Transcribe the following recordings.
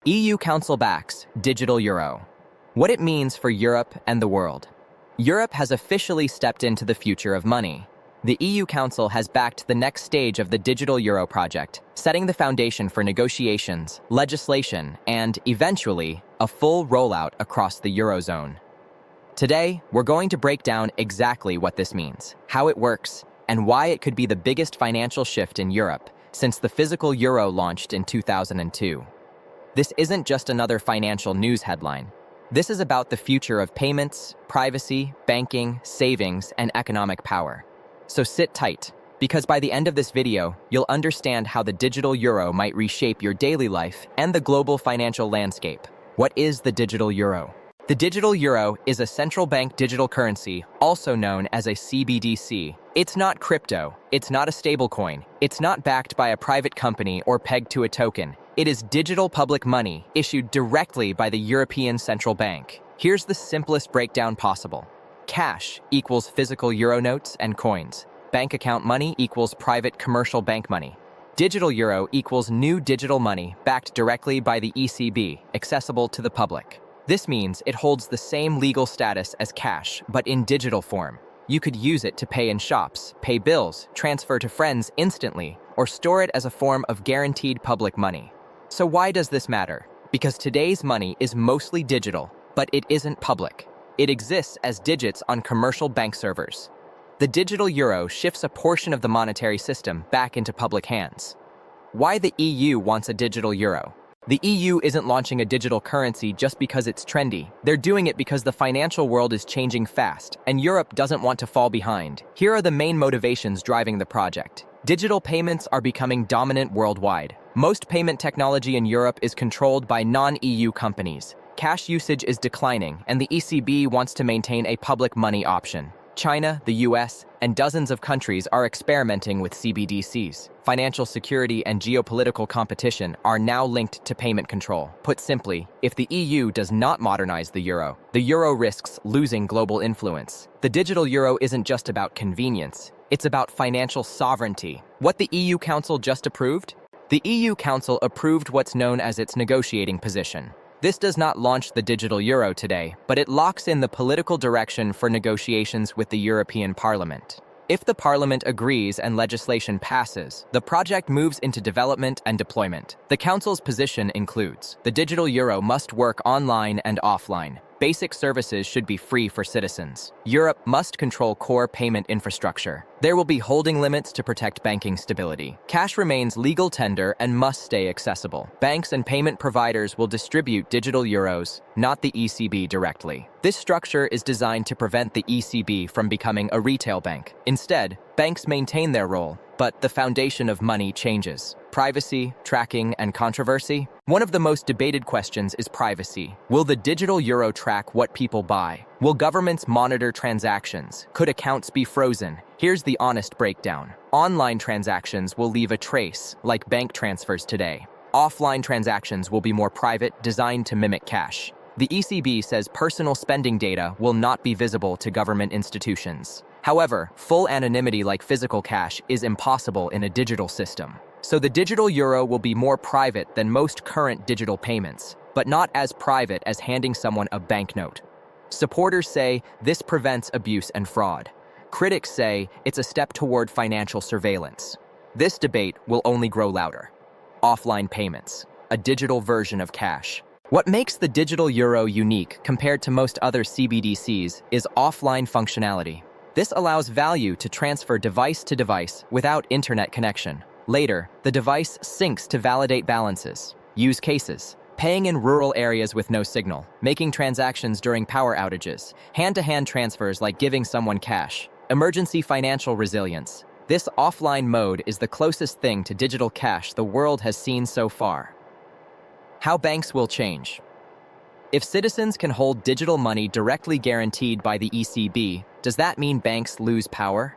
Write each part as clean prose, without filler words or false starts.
EU Council backs digital euro. What it means for Europe and the world. Europe has officially stepped into the future of money. The EU Council has backed the next stage of the digital euro project, setting the foundation for negotiations, legislation, and, eventually, a full rollout across the Eurozone. Today, we're going to break down exactly what this means, how it works, and why it could be the biggest financial shift in Europe since the physical euro launched in 2002. This isn't just another financial news headline. This is about the future of payments, privacy, banking, savings, and economic power. So sit tight, because by the end of this video, you'll understand how the digital euro might reshape your daily life and the global financial landscape. What is the digital euro? The digital euro is a central bank digital currency, also known as a CBDC. It's not crypto, it's not a stablecoin, it's not backed by a private company or pegged to a token. It is digital public money issued directly by the European Central Bank. Here's the simplest breakdown possible. Cash equals physical euro notes and coins. Bank account money equals private commercial bank money. Digital euro equals new digital money backed directly by the ECB, accessible to the public. This means it holds the same legal status as cash, but in digital form. You could use it to pay in shops, pay bills, transfer to friends instantly, or store it as a form of guaranteed public money. So why does this matter? Because today's money is mostly digital, but it isn't public. It exists as digits on commercial bank servers. The digital euro shifts a portion of the monetary system back into public hands. Why the EU wants a digital euro? The EU isn't launching a digital currency just because it's trendy. They're doing it because the financial world is changing fast, and Europe doesn't want to fall behind. Here are the main motivations driving the project. Digital payments are becoming dominant worldwide. Most payment technology in Europe is controlled by non-EU companies. Cash usage is declining, and the ECB wants to maintain a public money option. China, the US, and dozens of countries are experimenting with CBDCs. Financial security and geopolitical competition are now linked to payment control. Put simply, if the EU does not modernize the euro risks losing global influence. The digital euro isn't just about convenience. It's about financial sovereignty. What the EU Council just approved? The EU Council approved what's known as its negotiating position. This does not launch the digital euro today, but it locks in the political direction for negotiations with the European Parliament. If the Parliament agrees and legislation passes, the project moves into development and deployment. The Council's position includes: the digital euro must work online and offline. Basic services should be free for citizens. Europe must control core payment infrastructure. There will be holding limits to protect banking stability. Cash remains legal tender and must stay accessible. Banks and payment providers will distribute digital euros, not the ECB directly. This structure is designed to prevent the ECB from becoming a retail bank. Instead, banks maintain their role, but the foundation of money changes. Privacy, tracking, and controversy. One of the most debated questions is privacy. Will the digital euro track what people buy? Will governments monitor transactions? Could accounts be frozen? Here's the honest breakdown. Online transactions will leave a trace, like bank transfers today. Offline transactions will be more private, designed to mimic cash. The ECB says personal spending data will not be visible to government institutions. However, full anonymity like physical cash is impossible in a digital system. So the digital euro will be more private than most current digital payments, but not as private as handing someone a banknote. Supporters say this prevents abuse and fraud. Critics say it's a step toward financial surveillance. This debate will only grow louder. Offline payments, a digital version of cash. What makes the digital euro unique compared to most other CBDCs is offline functionality. This allows value to transfer device to device without internet connection. Later, the device syncs to validate balances. Use cases: paying in rural areas with no signal, making transactions during power outages, hand-to-hand transfers like giving someone cash, emergency financial resilience. This offline mode is the closest thing to digital cash the world has seen so far. How banks will change. If citizens can hold digital money directly guaranteed by the ECB, does that mean banks lose power?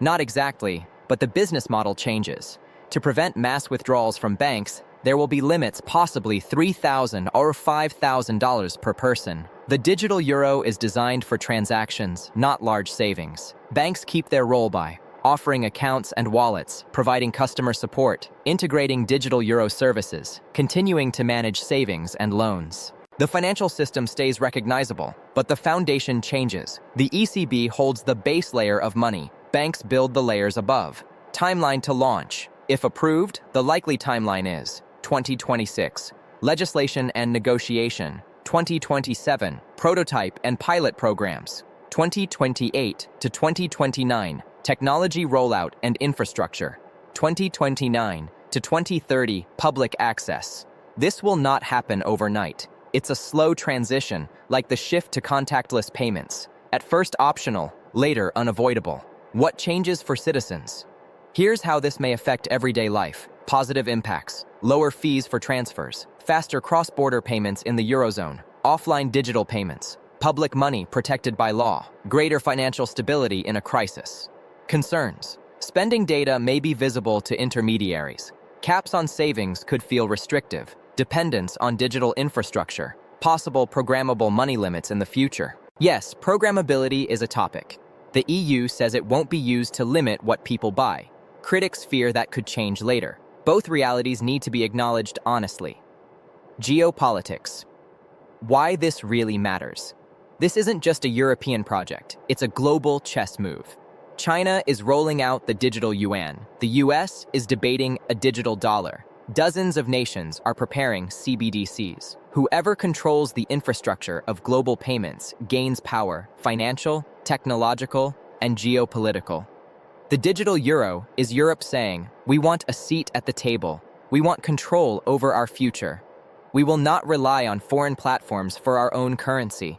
Not exactly, but the business model changes. To prevent mass withdrawals from banks, there will be limits, possibly $3,000 or $5,000 per person. The digital euro is designed for transactions, not large savings. Banks keep their role by offering accounts and wallets, providing customer support, integrating digital euro services, continuing to manage savings and loans. The financial system stays recognizable, but the foundation changes. The ECB holds the base layer of money. Banks build the layers above. Timeline to launch. If approved, the likely timeline is 2026. Legislation and negotiation. 2027. Prototype and pilot programs. 2028 to 2029. Technology rollout and infrastructure. 2029 to 2030. Public access. This will not happen overnight. It's a slow transition, like the shift to contactless payments. At first optional, later unavoidable. What changes for citizens? Here's how this may affect everyday life. Positive impacts: lower fees for transfers, faster cross-border payments in the Eurozone, offline digital payments, public money protected by law, greater financial stability in a crisis. Concerns: spending data may be visible to intermediaries. Caps on savings could feel restrictive. Dependence on digital infrastructure, possible programmable money limits in the future. Yes, programmability is a topic. The EU says it won't be used to limit what people buy. Critics fear that could change later. Both realities need to be acknowledged honestly. Geopolitics. Why this really matters. This isn't just a European project, it's a global chess move. China is rolling out the digital yuan. The US is debating a digital dollar. Dozens of nations are preparing CBDCs. Whoever controls the infrastructure of global payments gains power, financial, technological, and geopolitical. The digital euro is Europe saying, we want a seat at the table. We want control over our future. We will not rely on foreign platforms for our own currency.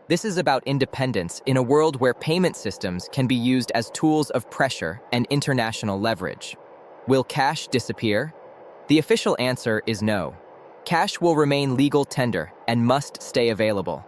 This is about independence in a world where payment systems can be used as tools of pressure and international leverage. Will cash disappear? The official answer is no. Cash will remain legal tender and must stay available.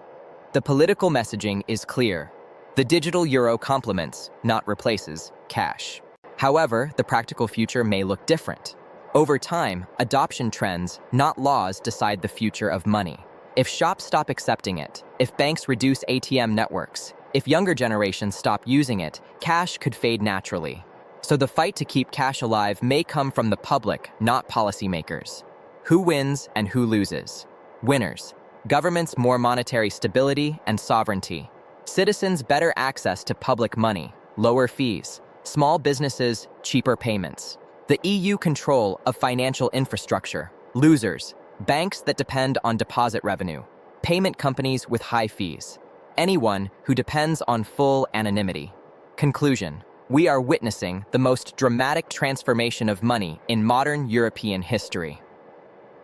The political messaging is clear. The digital euro complements, not replaces, cash. However, the practical future may look different. Over time, adoption trends, not laws, decide the future of money. If shops stop accepting it, if banks reduce ATM networks, if younger generations stop using it, cash could fade naturally. So the fight to keep cash alive may come from the public, not policymakers. Who wins and who loses? Winners: governments more monetary stability and sovereignty. Citizens better access to public money, lower fees. Small businesses, cheaper payments. The EU control of financial infrastructure. Losers: banks that depend on deposit revenue. Payment companies with high fees. Anyone who depends on full anonymity. Conclusion: we are witnessing the most dramatic transformation of money in modern European history.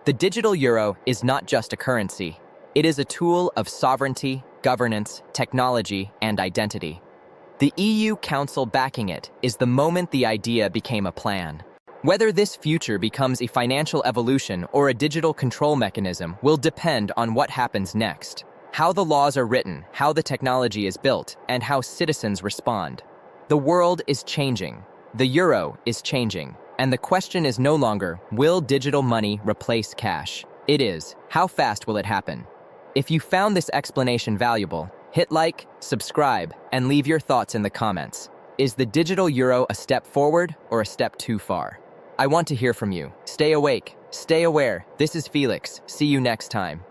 The digital euro is not just a currency. It is a tool of sovereignty, governance, technology, and identity. The EU Council backing it is the moment the idea became a plan. Whether this future becomes a financial evolution or a digital control mechanism will depend on what happens next, how the laws are written, how the technology is built, and how citizens respond. The world is changing. The euro is changing. And the question is no longer, will digital money replace cash? It is, how fast will it happen? If you found this explanation valuable, hit like, subscribe, and leave your thoughts in the comments. Is the digital euro a step forward or a step too far? I want to hear from you. Stay awake, stay aware. This is Felix. See you next time.